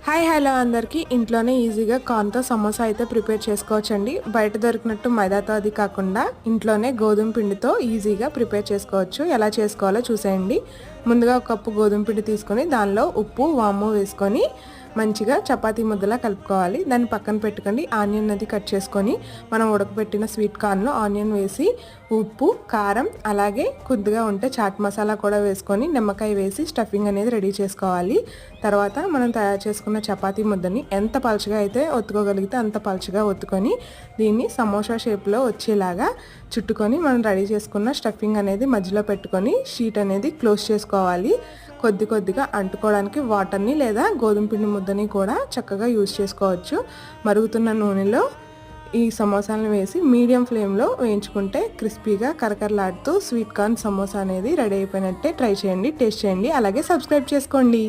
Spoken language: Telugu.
హాయ్ హలో అందరికీ ఇంట్లోనే ఈజీగా కార్న్తో సమోసా అయితే ప్రిపేర్ చేసుకోవచ్చండి. బయట దొరికినట్టు మైదాతో అది కాకుండా ఇంట్లోనే గోధుమ పిండితో ఈజీగా ప్రిపేర్ చేసుకోవచ్చు. ఎలా చేసుకోవాలో చూసేయండి. ముందుగా ఒక కప్పు గోధుమ పిండి తీసుకొని దానిలో ఉప్పు వాము వేసుకొని మంచిగా చపాతీ ముద్దలా కలుపుకోవాలి. దాన్ని పక్కన పెట్టుకోండి. ఆనియన్ అది కట్ చేసుకొని మనం ఉడకబెట్టిన స్వీట్ కార్న్లో ఆనియన్ వేసి ఉప్పు కారం అలాగే కొద్దిగా ఉంటే చాట్ మసాలా కూడా వేసుకొని నిమ్మకాయ వేసి స్టఫింగ్ అనేది రెడీ చేసుకోవాలి. తర్వాత మనం తయారు చేసుకున్న చపాతీ ముద్దని ఎంత పలుచగా అయితే ఒత్తుకోగలిగితే అంత పలుచగా ఒత్తుకొని దీన్ని సమోసా షేప్లో వచ్చేలాగా చుట్టుకొని మనం రెడీ చేసుకున్న స్టఫింగ్ అనేది మధ్యలో పెట్టుకొని షీట్ అనేది క్లోజ్ చేసుకోవాలి. కొద్దిగా అంటుకోవడానికి వాటర్ని లేదా గోధుమ పిండి ముద్దని కూడా చక్కగా యూజ్ చేసుకోవచ్చు. మరుగుతున్న నూనెలో ఈ సమోసాలను వేసి మీడియం ఫ్లేమ్లో వేయించుకుంటే క్రిస్పీగా కరకరలాడుతూ స్వీట్ కార్న్ సమోసా అనేది రెడీ అయిపోయినట్టే. ట్రై చేయండి, టేస్ట్ చేయండి, అలాగే సబ్స్క్రైబ్ చేసుకోండి.